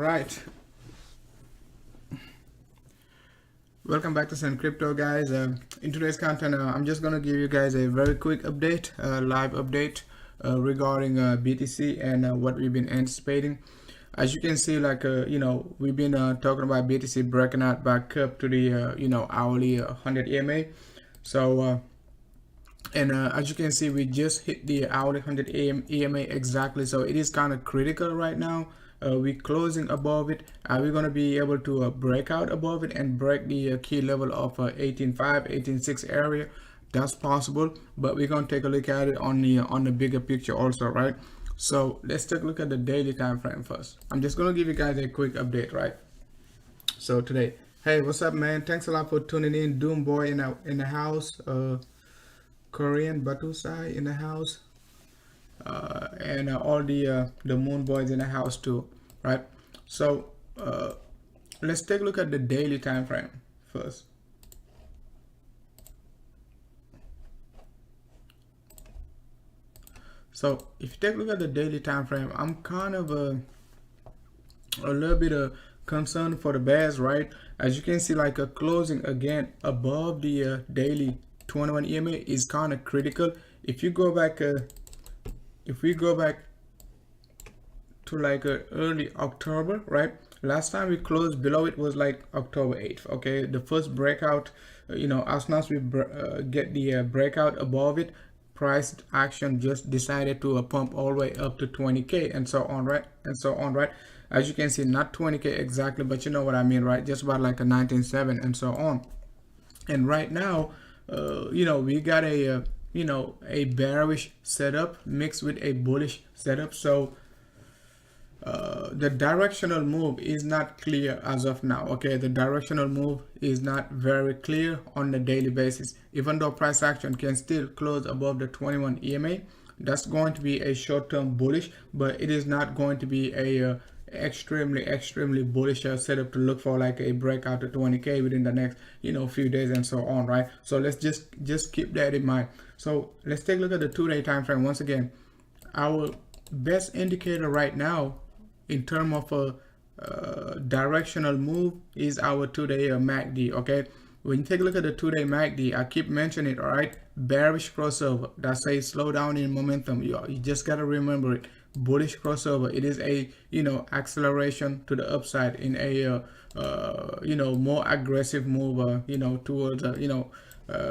right, welcome back to Sun Crypto, guys. In today's content, I'm just gonna give you guys a very quick update, live update regarding BTC and what we've been anticipating. As you can see, like we've been talking about BTC breaking out back up to the hourly 100 EMA. So as you can see, we just hit the hourly 100 EMA exactly. So it is kind of critical right now. We're closing above it. We're going to be able to break out above it and break the key level of 18.5, 18.6 area. That's possible, but we're going to take a look at it on the bigger picture also, right? So let's take a look at the daily time frame first. I'm just going to give you guys a quick update, right? So today, hey, what's up, man? Thanks a lot for tuning in. Doom Boy in the house. Korean Batusai in the house, and all the Moon Boys in the house too, right? So let's take a look at the daily time frame first. So if you take a look at the daily time frame, I'm kind of a little bit concerned for the bears, right? As you can see, like a closing again above the daily 21 EMA is kind of critical. If you go back if we go back to like early October, right? Last time we closed below it was like October 8th. Okay, the first breakout, as soon as we get the breakout above it, price action just decided to pump all the way up to 20k and so on, right? As you can see, not 20k exactly, but you know what I mean, right? Just about like a 19.7 and so on. And right now, we got a a bearish setup mixed with a bullish setup. So the directional move is not clear as of now. Okay, the directional move is not very clear on the daily basis. Even though price action can still close above the 21 EMA, that's going to be a short-term bullish, but it is not going to be a extremely bullish setup to look for like a breakout to 20k within the next few days and so on, right? So let's just keep that in mind. So let's take a look at the 2-day time frame once again. Our best indicator right now in terms of a directional move is our 2-day MACD. Okay, when you take a look at the 2-day MACD, I keep mentioning it, all right? Bearish crossover, that's a slowdown in momentum. You just got to remember it. Bullish crossover, it is a acceleration to the upside in a more aggressive move towards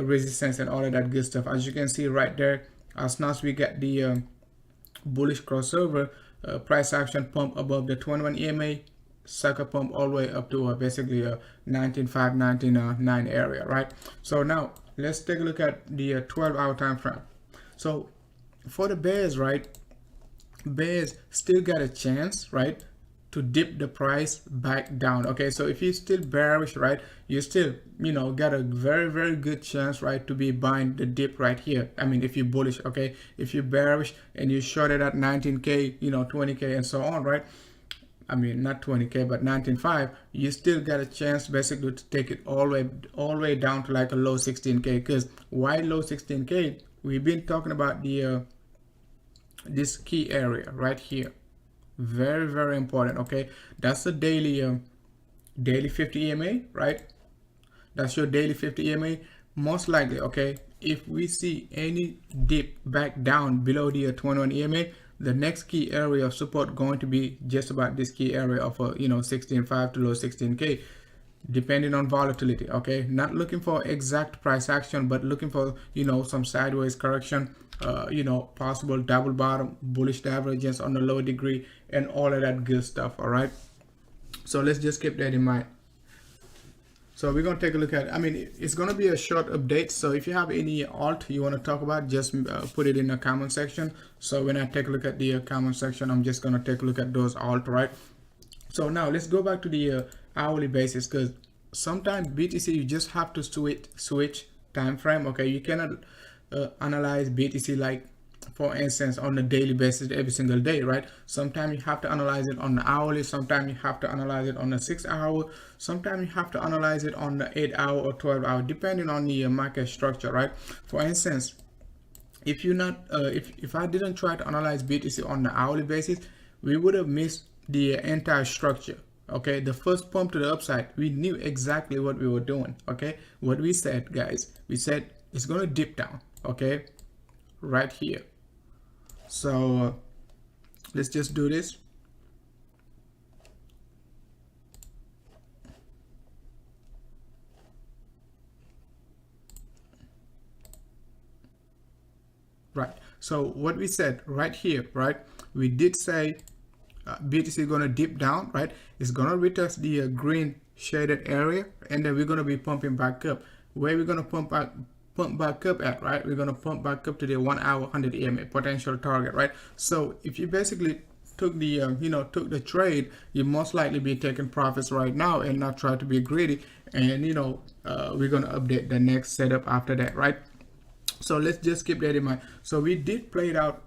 resistance and all of that good stuff. As you can see right there, as soon as we get the bullish crossover, price action pump above the 21 EMA, sucker pump all the way up to basically a 19.5, 19.9 area, right? So now let's take a look at the 12-hour time frame. So for the bears, right, bears still got a chance, right, to dip the price back down. Okay, so if you're still bearish, right, you still got a very good chance, right, to be buying the dip right here. I mean, if you're bullish, okay, if you're bearish and you short it at 19k, 20k and so on, right, I mean not 20k but 19.5, you still got a chance basically to take it all the way down to like a low 16k. Because why low 16k? We've been talking about the this key area right here, very important. Okay, that's the daily 50 EMA, right? That's your daily 50 EMA. Most likely, okay, if we see any dip back down below the 21 EMA, the next key area of support going to be just about this key area of 16.5 to low 16k, depending on volatility. Okay, not looking for exact price action, but looking for some sideways correction, possible double bottom, bullish divergence on the lower degree, and all of that good stuff. All right, so let's just keep that in mind. So we're going to take a look at, I mean, it's going to be a short update. So if you have any alt you want to talk about, just put it in the comment section. So when I take a look at the comment section, I'm just going to take a look at those alt, right? So now let's go back to the hourly basis, because sometimes BTC you just have to switch time frame. Okay, you cannot analyze BTC like, for instance, on a daily basis every single day, right? Sometimes you have to analyze it on the hourly, sometimes you have to analyze it on the 6 hour, sometimes you have to analyze it on the 8 hour or 12 hour, depending on the market structure, right? For instance, if you're not if I didn't try to analyze BTC on the hourly basis, we would have missed the entire structure. Okay, the first pump to the upside, we knew exactly what we were doing. Okay, what we said, guys, we said it's gonna dip down. Okay, right here. So let's just do this. Right, so what we said right here, right, we did say BTC gonna dip down, right? It's gonna retest the green shaded area, and then we're gonna be pumping back up. Where we're gonna pump back up at, right? We're gonna pump back up to the 1 hour 100 EMA potential target, right? So if you basically took the took the trade, you most likely be taking profits right now and not try to be greedy. And we're gonna update the next setup after that, right? So let's just keep that in mind. So we did play it out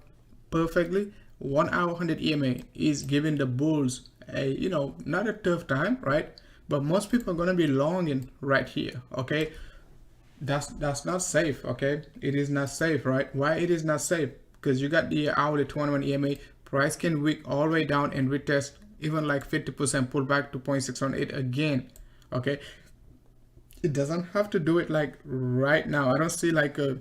perfectly. 1 hour 100 EMA is giving the bulls a not a tough time, right? But most people are going to be longing right here. Okay, that's not safe. Okay, it is not safe, right? Why it is not safe? Because you got the hourly 21 EMA, price can wick all the way down and retest even like 50% pullback to 0.618 again. Okay, it doesn't have to do it like right now. I don't see like a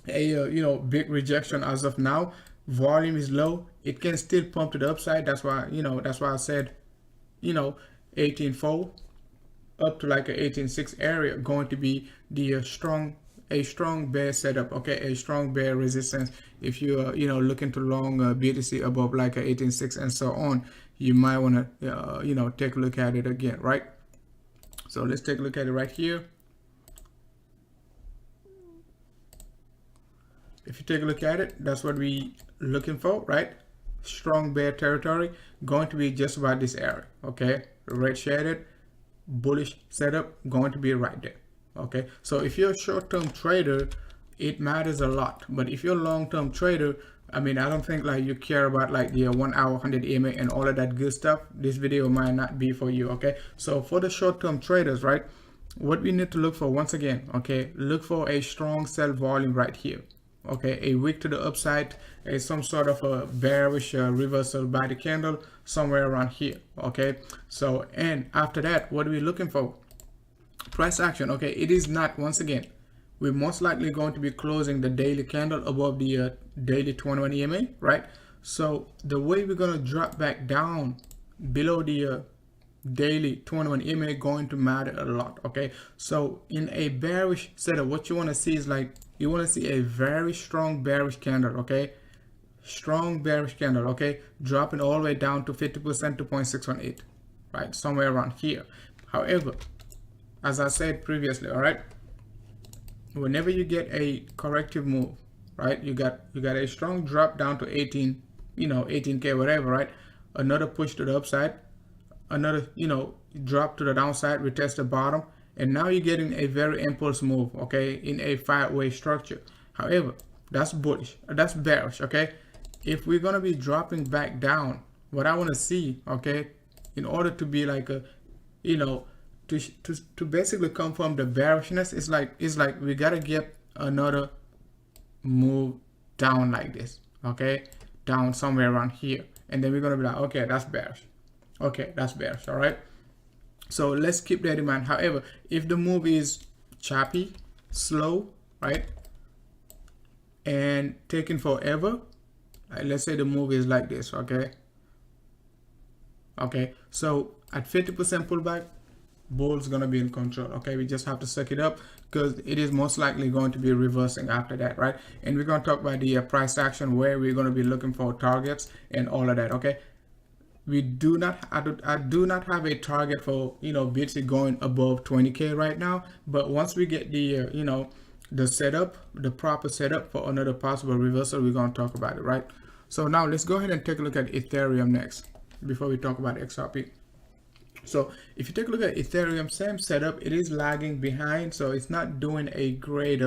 big rejection as of now. Volume is low, it can still pump to the upside. That's why I said 18.4 up to like a 18.6 area going to be the strong bear setup. Okay, a strong bear resistance. If you're looking to long BTC above like a 18.6 and so on, you might want to take a look at it again, right? So let's take a look at it right here. If you take a look at it, that's what we looking for, right? Strong bear territory, going to be just about this area. Okay, red shaded bullish setup going to be right there. Okay, so if you're a short-term trader, it matters a lot. But if you're a long-term trader, I mean, I don't think like you care about like the 1 hour 100 EMA and all of that good stuff. This video might not be for you. Okay, so for the short-term traders, right, what we need to look for, once again, okay, look for a strong sell volume right here. Okay, a wick to the upside, some sort of a bearish reversal by the candle somewhere around here. Okay, so and after that, what are we looking for? Price action. Okay, it is not, once again, we're most likely going to be closing the daily candle above the daily 21 EMA, right? So the way we're going to drop back down below the daily 21 EMA going to matter a lot. Okay, so in a bearish setup, what you want to see is like, you want to see a very strong bearish candle. Okay, strong bearish candle. Okay, dropping all the way down to 50% to 0.618, right, somewhere around here. However, as I said previously, all right, whenever you get a corrective move, right, you got a strong drop down to 18k whatever, right, another push to the upside, another drop to the downside, retest the bottom, and now you're getting a very impulse move, okay, in a 5-way structure. However, that's bullish, that's bearish. Okay, if we're gonna be dropping back down, what I want to see, okay, in order to be like a to basically confirm the bearishness, is like we gotta get another move down like this. Okay, down somewhere around here, and then we're gonna be like, okay, that's bearish. Okay, that's bearish. All right, so let's keep that in mind. However, if the move is choppy, slow, right, and taking forever, let's say the move is like this. Okay, so at 50% pullback, bull's gonna be in control. Okay, we just have to suck it up because it is most likely going to be reversing after that, right? And we're gonna talk about the price action, where we're gonna be looking for targets and all of that. Okay, we do not, I do not have a target for BTC going above 20k right now, but once we get the the setup, the proper setup for another possible reversal, we're going to talk about it, right? So now let's go ahead and take a look at Ethereum next before we talk about XRP. So if you take a look at Ethereum, same setup, it is lagging behind, so it's not doing a great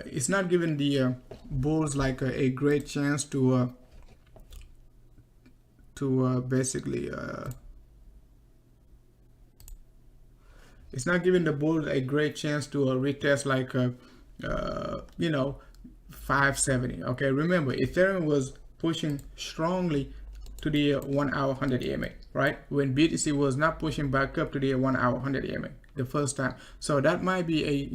it's not giving the bulls like a great chance to basically it's not giving the bulls a great chance to retest like 570. Okay, remember Ethereum was pushing strongly to the 1 hour 100 EMA, right? When BTC was not pushing back up to the 1 hour 100 EMA the first time. So that might be a,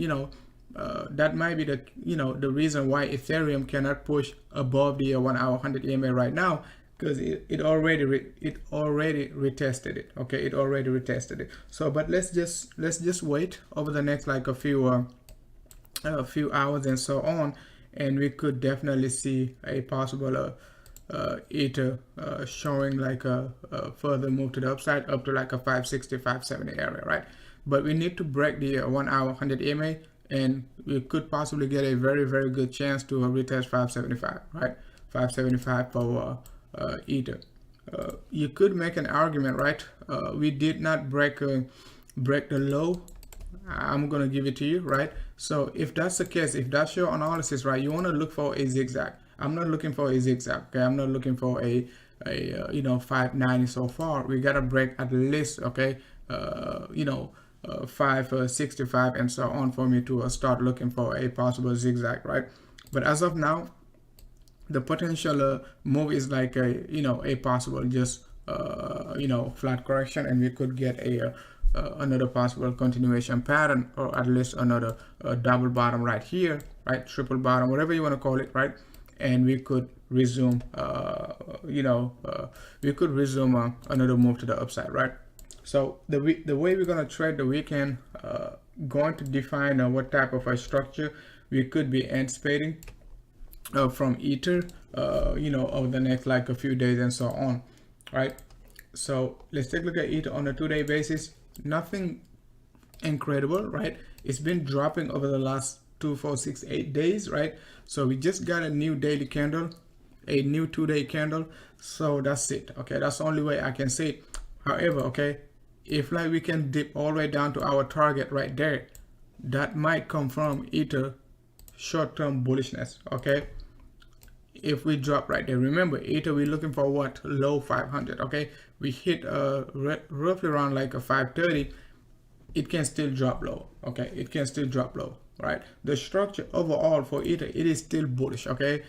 that might be the, the reason why Ethereum cannot push above the 1 hour 100 EMA right now, because it already retested it. Okay, it already retested it. So, but let's just wait over the next like a few hours and so on, and we could definitely see a possible Ether showing like a further move to the upside up to like a 560, 570 area, right? But we need to break the 1 hour 100 EMA, and we could possibly get a very good chance to retest 575, right? 575 for Ether. You could make an argument, right? We did not break the low. I'm gonna give it to you, right? So if that's the case, if that's your analysis, right, you want to look for a zigzag. I'm not looking for a zigzag. Okay, I'm not looking for a 590 so far. We gotta break at least, okay, 565 and so on for me to start looking for a possible zigzag, right? But as of now, the potential move is like a possible just flat correction, and we could get a another possible continuation pattern, or at least another double bottom right here, right? Triple bottom, whatever you want to call it, right? And we could resume another move to the upside, right? So the way we're going to trade the weekend, going to define what type of a structure we could be anticipating from Ether, over the next like a few days and so on, right? So let's take a look at Ether on a 2-day basis. Nothing incredible, right? It's been dropping over the last 2, 4, 6, 8 days, right? So we just got a new daily candle, a new 2-day candle. So that's it. Okay, that's the only way I can say it. However, okay, if like we can dip all the way down to our target right there, that might come from Ether short-term bullishness. Okay, if we drop right there, remember Ether, we're looking for what? Low 500. Okay, we hit roughly around like a 530. It can still drop low. Okay, it can still drop low, right? The structure overall for Ether, it is still bullish. Okay,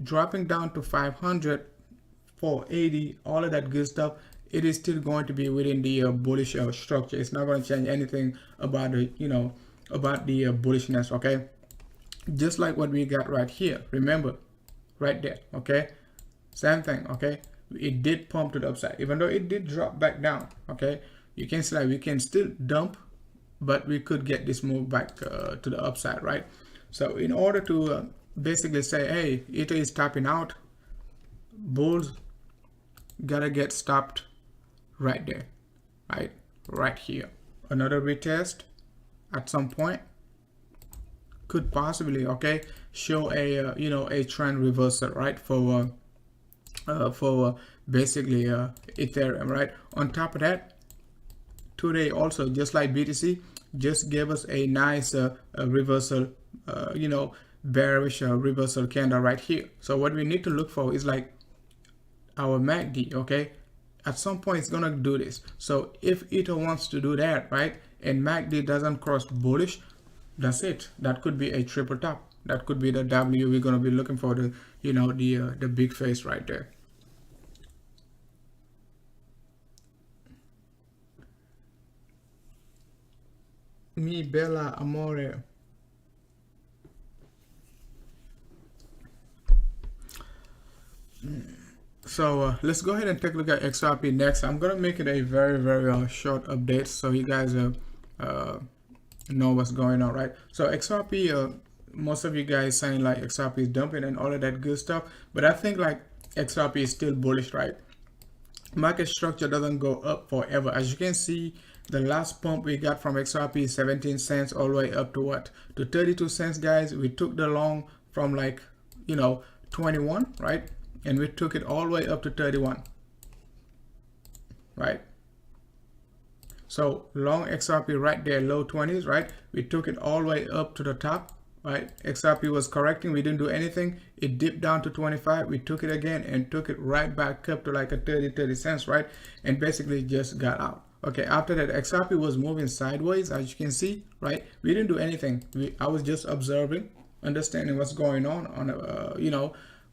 dropping down to 500, 480, all of that good stuff, it is still going to be within the bullish structure. It's not going to change anything about the bullishness. Okay, just like what we got right here. Remember, right there. Okay, same thing. Okay, it did pump to the upside, even though it did drop back down. Okay, you can see like we can still dump, but we could get this move back to the upside, right? So in order to basically say, hey, Ether is tapping out, bulls gotta get stopped right there, right here. Another retest at some point could possibly, okay, show a a trend reversal, right, for basically Ethereum, right? On top of that, today also, just like BTC, just gave us a nice reversal, bearish reversal candle right here. So what we need to look for is like our MACD. Okay, at some point it's gonna do this. So if Ether wants to do that, right, and MACD doesn't cross bullish, that's it. That could be a triple top. That could be the W we're gonna be looking for, the the big face right there. Mi bella amore. So let's go ahead and take a look at XRP next. I'm gonna make it a very short update so you guys know what's going on, right? So XRP, most of you guys saying like XRP is dumping and all of that good stuff, but I think like XRP is still bullish, right? Market structure doesn't go up forever. As you can see, the last pump we got from XRP is 17 cents all the way up to what? To 32 cents, guys. We took the long from like 21, right? And we took it all the way up to 31, right? So long XRP right there, low 20s, right? We took it all the way up to the top, right? XRP was correcting, we didn't do anything. It dipped down to 25, we took it again and took it right back up to like a 30 cents, right? And basically just got out. Okay, after that, XRP was moving sideways, as you can see, right? We didn't do anything. I was just observing, understanding what's going on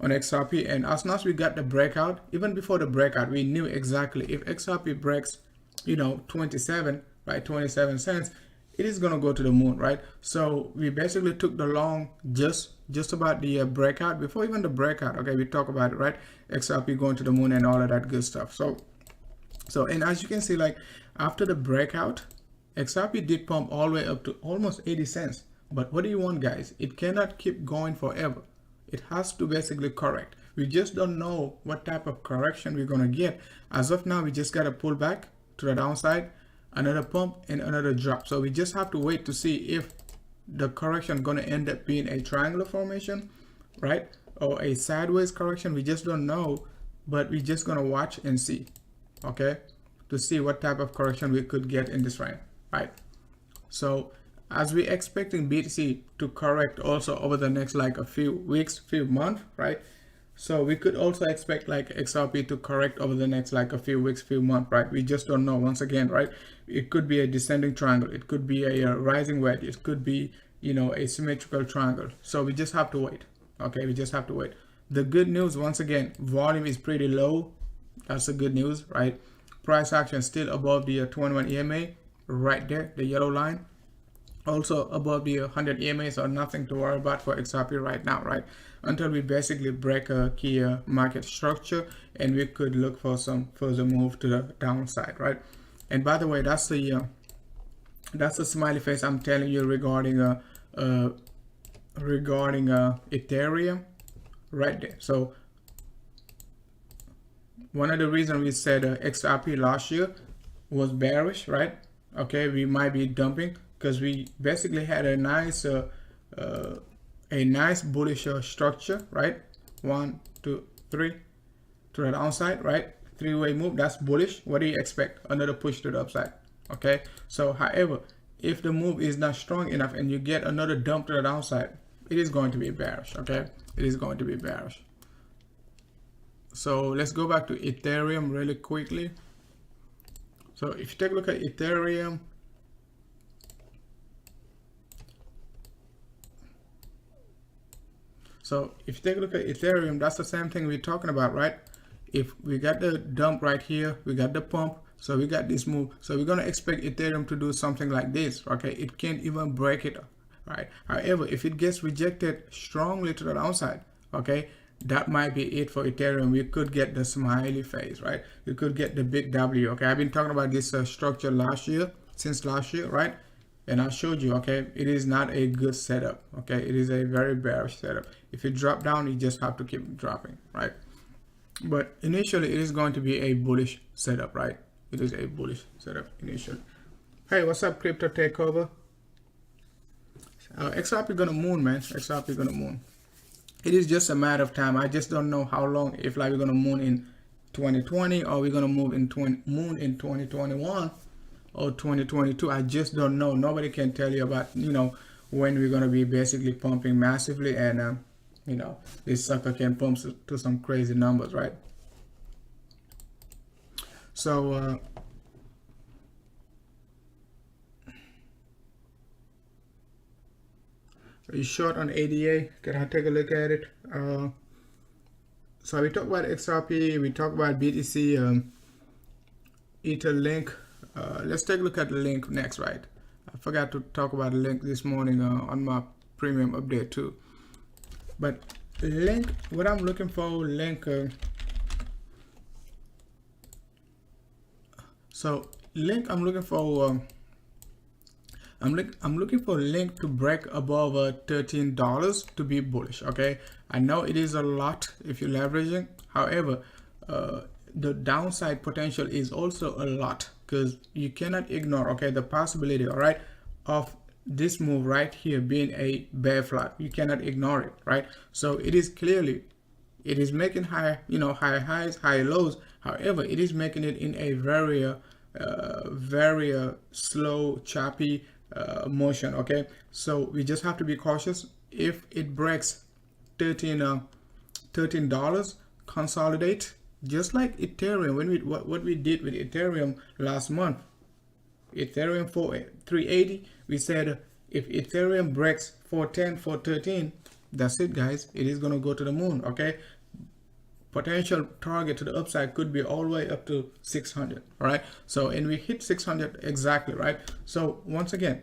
on XRP, and as soon as we got the breakout, even before the breakout, we knew exactly if XRP breaks, 27, right, 27 cents, it is gonna go to the moon, right? So we basically took the long just about the breakout. Before even the breakout, okay, we talk about it, right? XRP going to the moon and all of that good stuff. So and as you can see, like after the breakout, XRP did pump all the way up to almost 80 cents. But what do you want, guys? It cannot keep going forever. It has to basically correct. We just don't know what type of correction we're gonna get. As of now, we just gotta pull back to the downside, another pump and another drop. So we just have to wait to see if the correction gonna end up being a triangular formation, right? Or a sideways correction. We just don't know, but we're just gonna watch and see, okay? To see what type of correction we could get in this range, right? So as we're expecting BTC to correct also over the next like a few weeks, few months, right? So we could also expect like XRP to correct over the next like a few weeks, few months, right? We just don't know. Once again, right? It could be a descending triangle. It could be a rising wedge. It could be, a symmetrical triangle. So we just have to wait. Okay, we just have to wait. The good news, once again, volume is pretty low. That's the good news, right? Price action still above the 21 EMA, right there, the yellow line. Also above the 100 EMA, so nothing to worry about for XRP right now, right? Until we basically break a key market structure, and we could look for some further move to the downside, right? And by the way, that's the smiley face I'm telling you regarding Ethereum, right there. So one of the reasons we said XRP last year was bearish, right? Okay, we might be dumping because we basically had a nice bullish structure, right? 1, 2, 3 to the downside, right? Three-way move, that's bullish. What do you expect? Another push to the upside. Okay, so however, if the move is not strong enough and you get another dump to the downside, it is going to be bearish. Okay, it is going to be bearish. So let's go back to Ethereum really quickly. So if you take a look at Ethereum, that's the same thing we're talking about, right? If we got the dump right here, we got the pump, so we got this move. So we're gonna expect Ethereum to do something like this, okay? It can't even break it, right? However, if it gets rejected strongly to the downside, okay, that might be it for Ethereum. We could get the smiley face, right? We could get the big W, okay? I've been talking about this structure since last year, right? And I showed you, okay, it is not a good setup, okay? It is a very bearish setup. If you drop down, you just have to keep dropping, right? But initially, it is going to be a bullish setup, right? It is a bullish setup initially. Hey, what's up, Crypto Takeover? XRP gonna moon, man. XRP gonna moon. It is just a matter of time. I just don't know how long. If like we're gonna moon in 2020 or we're gonna moon in 2021 or 2022. I just don't know. Nobody can tell you about when we're gonna be basically pumping massively, and this sucker can pump to some crazy numbers, right? So are you short on ADA? Can I take a look at it? So we talked about XRP, we talked about BTC, Ether Link. Let's take a look at the Link next, right? I forgot to talk about the Link this morning on my premium update too. But Link, what I'm looking for, Link. So Link, I'm looking for. I'm looking for Link to break above $13 to be bullish. Okay, I know it is a lot if you're leveraging. However, the downside potential is also a lot, because you cannot ignore, okay, the possibility, all right, of this move right here being a bear flat. You cannot ignore it, right? So it is making high highs, high lows. However, it is making it in a very slow, choppy motion. Okay, so we just have to be cautious. If it breaks $13, consolidate, just like Ethereum. When what we did with Ethereum last month, Ethereum for 380, we said if Ethereum breaks 410, 413, that's it, guys. It is going to go to the moon. Okay, potential target to the upside could be all the way up to 600. All right, so and we hit 600 exactly, right? So once again,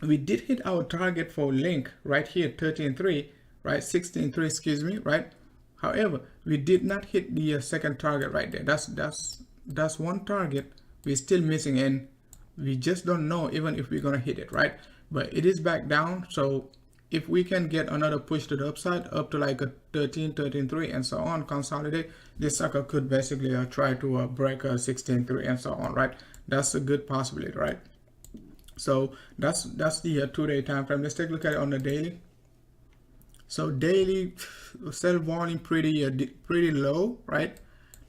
we did hit our target for link right here, 13.3, right? 16.3, excuse me, right? However, we did not hit the second target right there. That's one target we're still missing, and we just don't know even if we're gonna hit it, right? But it is back down, so if we can get another push to the upside up to like a 13, 13.3 and so on, consolidate, this sucker could basically try to break a 16.3 and so on, right? That's a good possibility, right? So that's the 2-day time frame. Let's take a look at it on the daily. So daily sell volume pretty low, right?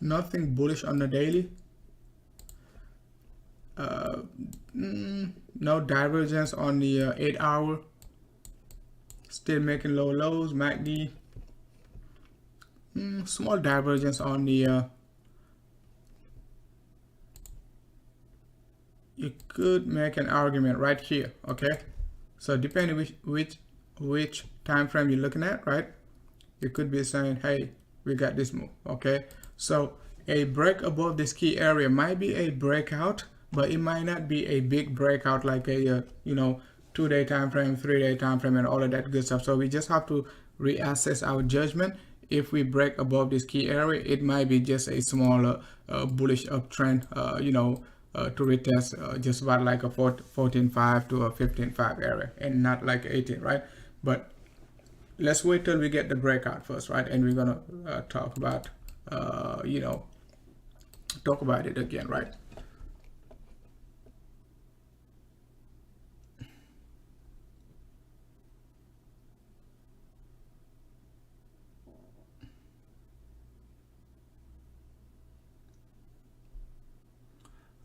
Nothing bullish on the daily. No divergence on the 8-hour. Still making low lows. MACD, small divergence on the you could make an argument right here. Okay, so depending which time frame you're looking at, right? You could be saying, hey, we got this move. Okay, so a break above this key area might be a breakout, but it might not be a big breakout like a 2-day time frame, 3-day time frame, and all of that good stuff. So we just have to reassess our judgment. If we break above this key area, it might be just a smaller bullish uptrend, to retest just about like a 14.5 to a 15.5 area, and not like 18, right? But let's wait till we get the breakout first, right? And we're gonna talk about it again, right?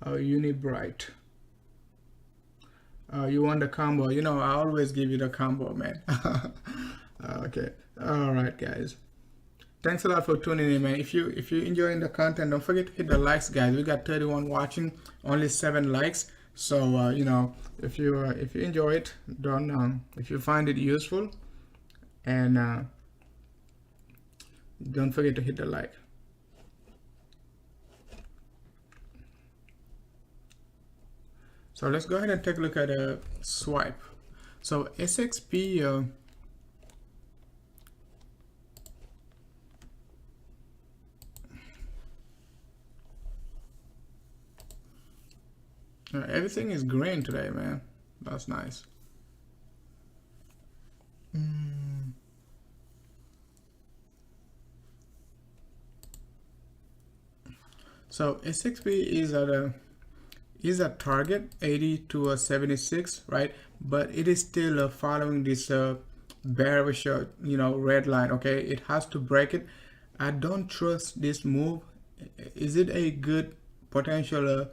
Unibright. You want the combo? I always give you the combo, man. Okay. All right, guys. Thanks a lot for tuning in, man. If you're enjoying the content, don't forget to hit the likes, guys. We got 31 watching, only 7 likes. So if you enjoy it, if you find it useful, and don't forget to hit the like. So let's go ahead and take a look at a swipe. So SXP everything is green today, man. That's nice. So SXP is a target 80 to a 76, right? But it is still following this bearish red line. Okay, it has to break it. I don't trust this move. Is it a good potential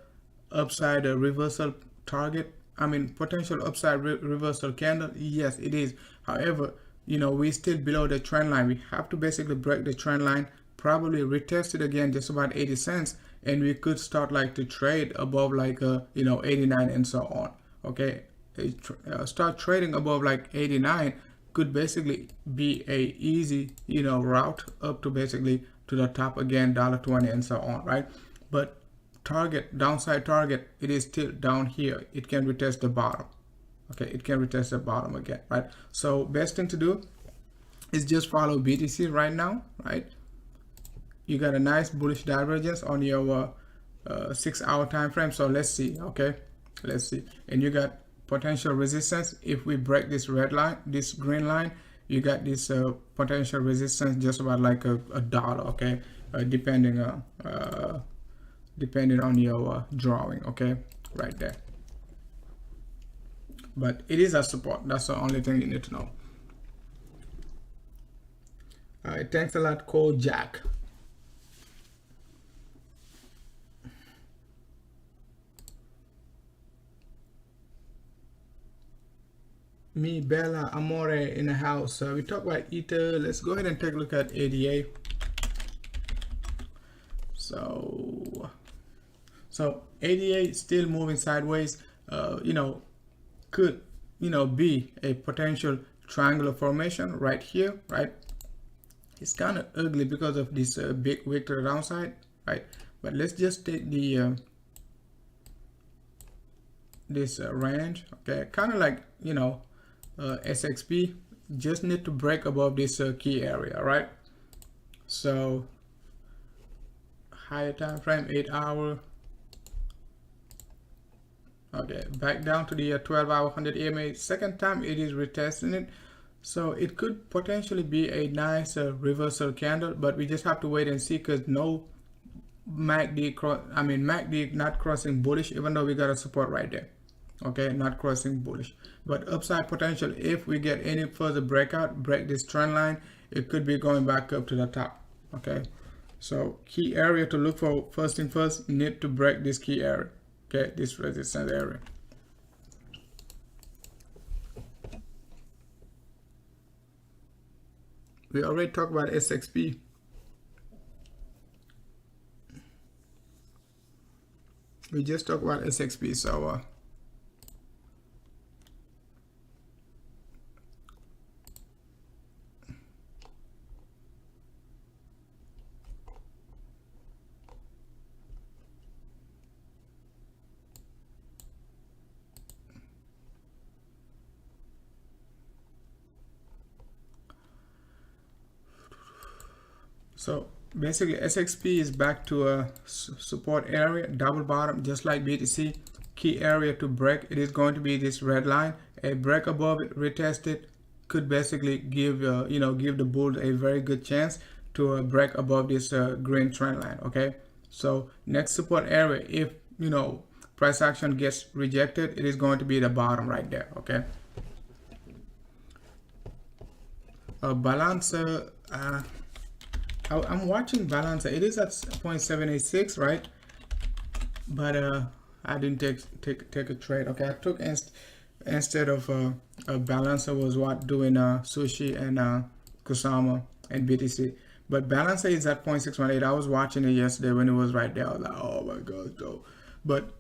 upside reversal target? I mean, potential upside reversal candle? Yes, it is. However, we're still below the trend line. We have to basically break the trend line, probably retest it again just about 80 cents, and we could start like to trade above like 89 and so on. Okay, start trading above like 89 could basically be a easy route up to basically to the top again, $1.20 and so on, right? But downside target, it is still down here. It can retest the bottom. Okay, it can retest the bottom again, right? So best thing to do is just follow BTC right now, right? You got a nice bullish divergence on your 6-hour time frame. So let's see. Okay, let's see. And you got potential resistance. If we break this red line, this green line, you got this potential resistance just about like a dollar. Okay, depending on your drawing. Okay, right there. But it is a support. That's the only thing you need to know. All right, thanks a lot, Cole Jack. Me, Bella, Amore in the house. We talk about Ether. Let's go ahead and take a look at ADA. So ADA still moving sideways. Could be a potential triangular formation right here, right? It's kind of ugly because of this big wick to the downside, right? But let's just take the this range, okay? Kind of like, you know, SXP, just need to break above this key area, right? So higher time frame, 8 hour. Okay, back down to the 12 hour 100 EMA. Second time it is retesting it, so it could potentially be a nice reversal candle, but we just have to wait and see, because no MACD not crossing bullish, even though we got a support right there. Okay, not crossing bullish, but upside potential. If we get any further breakout, break this trend line, it could be going back up to the top. Okay, so key area to look for, first thing first, need to break this key area. Okay, this resistance area. We already talked about SXP. We just talked about SXP, so so basically SXP is back to a support area, double bottom, just like BTC. Key area to break, it is going to be this red line. A break above it, retest it, could basically give you know, give the bulls a very good chance to break above this green trend line. Okay, so next support area, if you know price action gets rejected, it is going to be the bottom right there. Okay, Balancer, I'm watching Balancer. It is at 0.786, right? But I didn't take a trade. Okay, I took instead of a Balancer was what doing Sushi and Kusama and BTC. But Balancer is at 0.618. I was watching it yesterday when it was right there. I was like, oh my god, no. But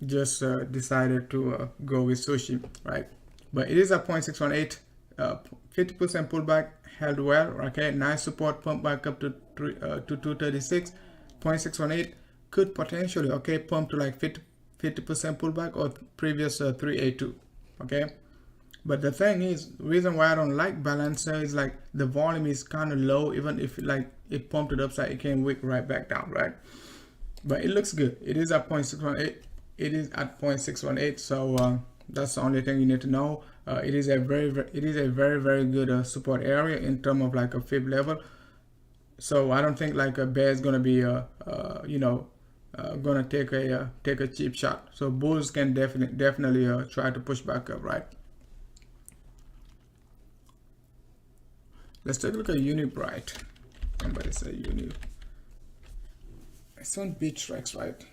just decided to go with Sushi, right? But it is at 0.618. 50% pullback, held well. Okay, nice support, pump back up to 236. 0.618 could potentially, okay, pump to like 50% pullback or previous 382. Okay, but the thing is, reason why I don't like Balancer is like the volume is kind of low. Even if like it pumped it upside, it can wick right back down, right? But it looks good. It is at 0.618. It is at 0.618. So that's the only thing you need to know. It is a very very good support area in terms of like a fib level. So I don't think like a bear is gonna be you know, gonna take a cheap shot. So bulls can definitely try to push back up, right? Let's take a look at Unibright. Somebody say Uni. It's on beach tracks, right?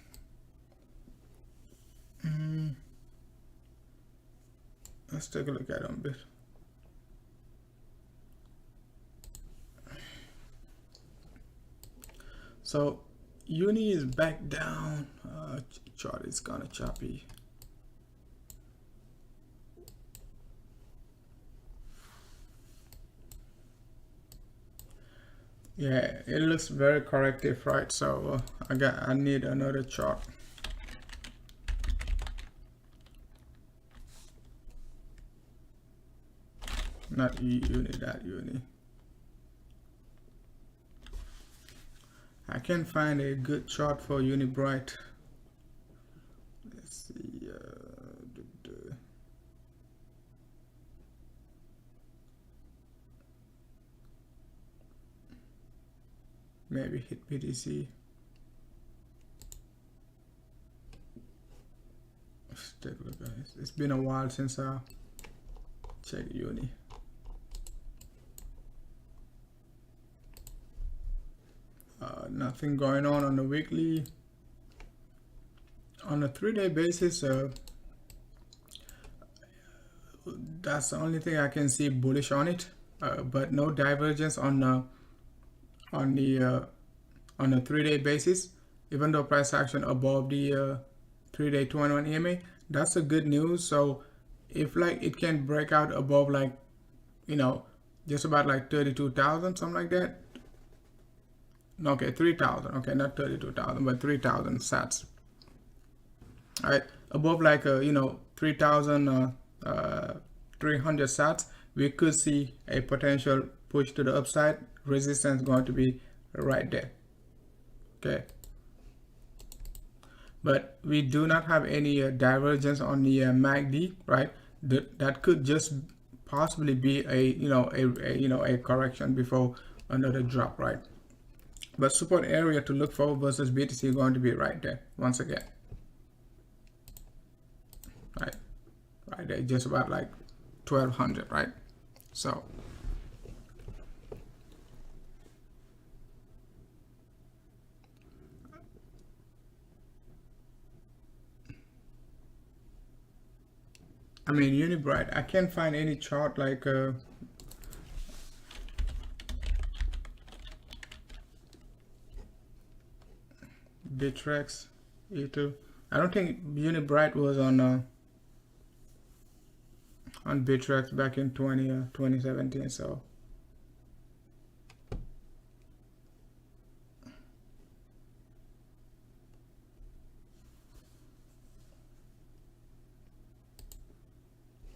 Let's take a look at it a bit. So Uni is back down. Chart is kind of choppy. Yeah, it looks very corrective, right? So I need another chart. Not Uni, that Uni. I can't find a good chart for Unibright. Let's see. Maybe hit BTC. Let's take a look at this. It's been a while since I checked Uni. Nothing going on the weekly. On a 3-day basis, that's the only thing I can see bullish on it, but no divergence on a 3-day basis, even though price action above the 3-day 21 EMA. That's a good news. So if like it can break out above like you know, just about like 32,000, something like that. Okay, 3,000. Okay, not 32,000, but 3,000 sats. All right, above like you know, 3,300 sats, we could see a potential push to the upside. Resistance going to be right there. Okay, but we do not have any divergence on the MACD, right? That could just possibly be a a correction before another drop, right? But support area to look for versus BTC going to be right there once again, right there, just about like 1,200, right? So I mean, Unibright, I can't find any chart like Bittrex, E2. I don't think Unibright was on Bittrex back in 2017. So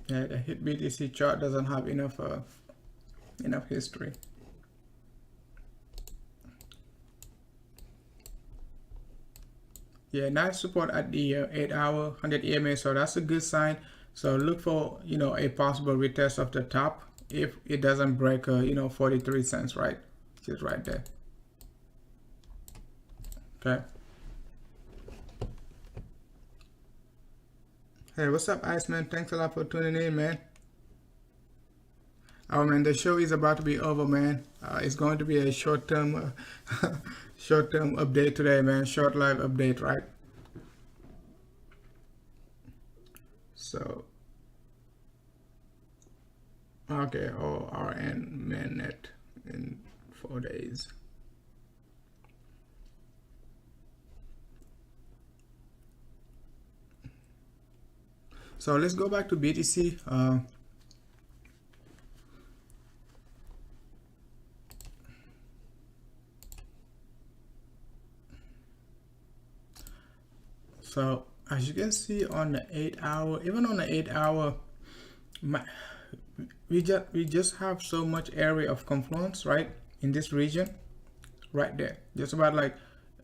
yeah, the hit BTC chart doesn't have enough history. Yeah, nice support at the 8-hour 100 EMA, so that's a good sign. So look for, you know, a possible retest of the top if it doesn't break 43 cents, right? Just right there. Okay. Hey, what's up, Iceman? Thanks a lot for tuning in, man. Oh man, the show is about to be over, man. It's going to be a short-term short-term update today, man. Short live update, right? So okay, ORN mainnet in 4 days. So let's go back to BTC. So as you can see on the 8-hour, even on the 8-hour, we just have so much area of confluence, right, in this region, right there, just about like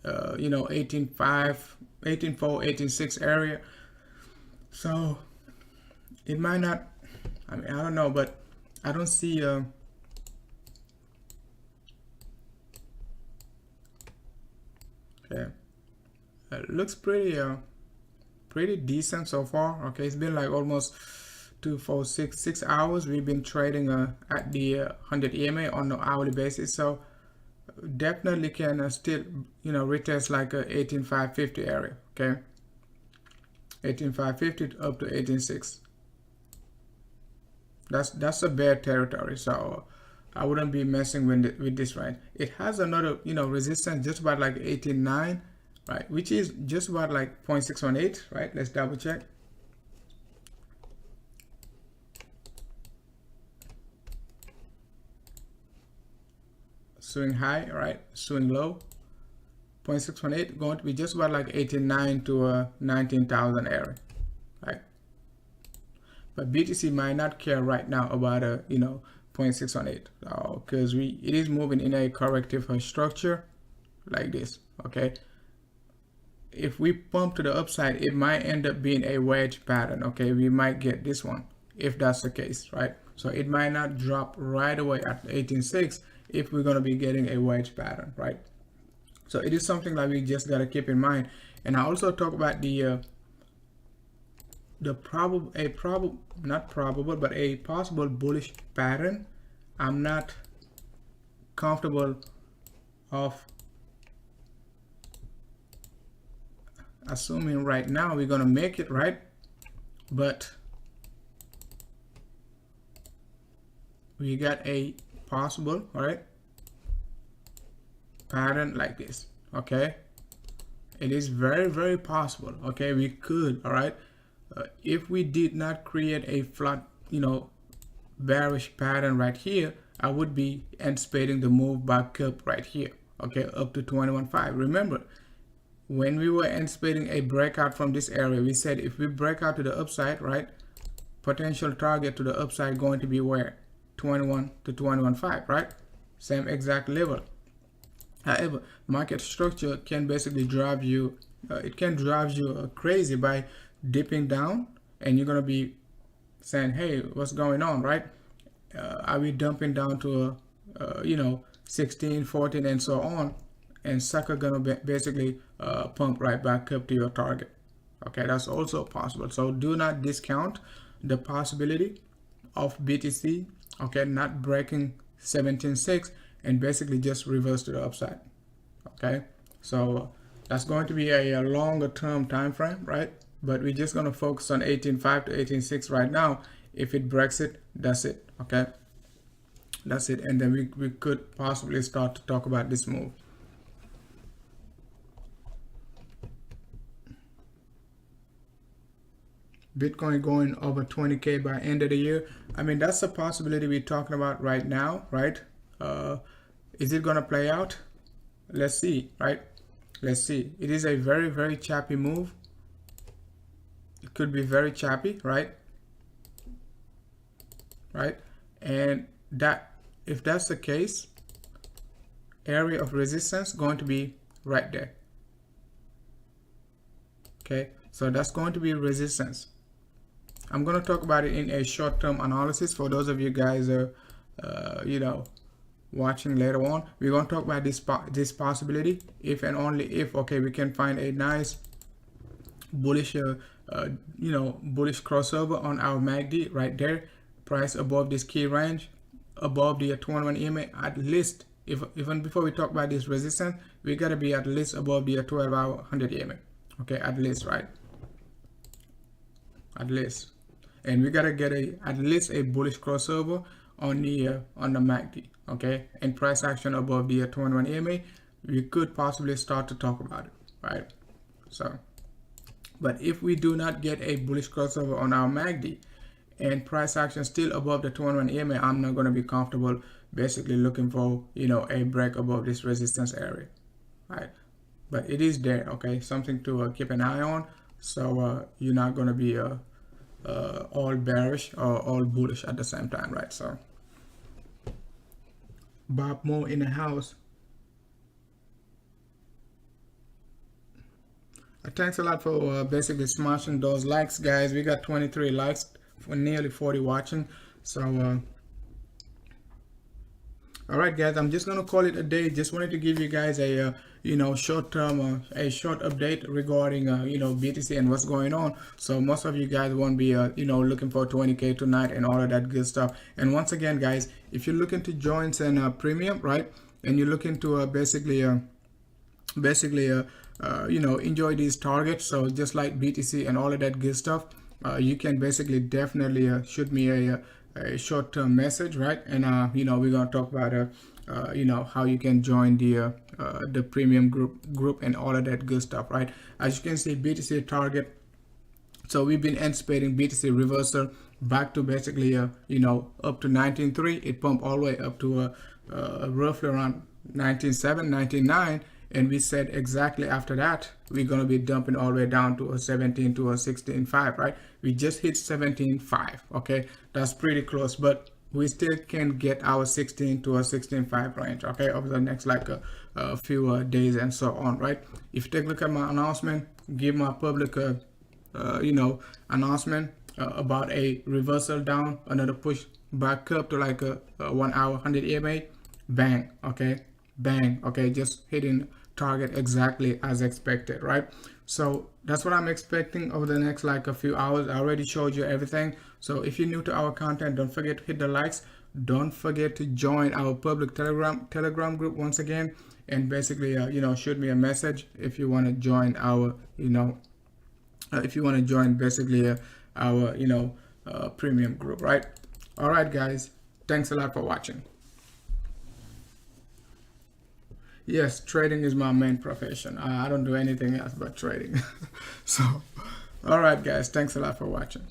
18.5, 18.4, 18.6 area. So it might not, I mean, I don't know, but I don't see okay, it looks pretty decent so far. Okay, it's been like almost 6 hours we've been trading at the 100 EMA on an hourly basis, so definitely can still retest like a 18,550 area. Okay, 18,550 up to 18,600. That's a bad territory, so I wouldn't be messing with this, right? It has another resistance just about like 18.9, right, which is just about like 0.618, right? Let's double check. Swing high, right? Swing low. 0.618 going to be just about like 18.9 to 19,000 area, right? But BTC might not care right now about a 0.618 because it is moving in a corrective structure like this. Okay, if we pump to the upside, it might end up being a wedge pattern. Okay, we might get this one if that's the case, right? So it might not drop right away at 18.6 if we're going to be getting a wedge pattern, right? So it is something that we just got to keep in mind. And I also talk about a possible bullish pattern. I'm not comfortable of assuming right now we're gonna make it, right? But we got a possible, all right, pattern like this. Okay, it is very, very possible. Okay, we could, all right, if we did not create a flat bearish pattern right here, I would be anticipating the move back up right here, okay, up to 21.5. Remember, when we were anticipating a breakout from this area, we said if we break out to the upside, right, potential target to the upside going to be where? 21 to 21.5, right? Same exact level. However, market structure can basically drive you, it can drive you crazy by dipping down, and you're going to be saying, hey, what's going on, right? Are we dumping down to, 16, 14, and so on? And sucker gonna basically pump right back up to your target. Okay, that's also possible. So do not discount the possibility of BTC, okay, not breaking 17.6 and basically just reverse to the upside. Okay, so that's going to be a longer term time frame, right? But we're just going to focus on 18.5 to 18.6 right now. If it breaks it, that's it. Okay, that's it. And then we could possibly start to talk about this move. Bitcoin going over 20K by end of the year. I mean, that's a possibility we're talking about right now, right? Is it going to play out? Let's see, right? Let's see. It is a very, very choppy move. It could be very choppy, right? Right? And that, if that's the case, area of resistance going to be right there. Okay, so that's going to be resistance. I'm going to talk about it in a short-term analysis for those of you guys watching later on. We're going to talk about this possibility if and only if, okay, we can find a nice bullish bullish crossover on our MACD right there, price above this key range, above the 21 EMA at least. Even before we talk about this resistance, we got to be at least above the 12-hour 100 EMA. Okay, at least, right? At least. And we gotta get at least a bullish crossover on the MACD, okay, and price action above the 21 EMA. We could possibly start to talk about it, right? So, but if we do not get a bullish crossover on our MACD and price action still above the 21 EMA, I'm not going to be comfortable basically looking for a break above this resistance area, right? But it is there, okay, something to keep an eye on. So you're not going to be all bearish or all bullish at the same time, right? So Bob Moore in the house. Thanks a lot for basically smashing those likes, guys. We got 23 likes for nearly 40 watching. So all right, guys, I'm just gonna call it a day. Just wanted to give you guys a short-term a short update regarding BTC and what's going on. So most of you guys won't be looking for 20K tonight and all of that good stuff. And once again, guys, if you're looking to join and premium, right, and you're looking to enjoy these targets, so just like BTC and all of that good stuff, you can basically definitely shoot me a short-term message, right? And we're gonna talk about how you can join the premium group and all of that good stuff, right? As you can see, BTC target, so we've been anticipating BTC reversal back to basically up to 19.3. It pumped all the way up to roughly around 19.7, 19.9, and we said exactly after that we're going to be dumping all the way down to a 17 to a 16.5, right? We just hit 17.5. okay, that's pretty close, but we still can get our 16 to a 16.5 range, okay, over the next like a few days and so on, right? If you take a look at my announcement, give my public announcement about a reversal down, another push back up to like a 1 hour 100 EMA, bang, okay, bang, okay, just hitting target exactly as expected, right? So that's what I'm expecting over the next like a few hours. I already showed you everything. So if you're new to our content, don't forget to hit the likes, don't forget to join our public telegram group once again, and basically shoot me a message if you want to join our basically our premium group, right? All right, guys, thanks a lot for watching. Yes, trading is my main profession. I don't do anything else but trading. So, all right, guys, thanks a lot for watching.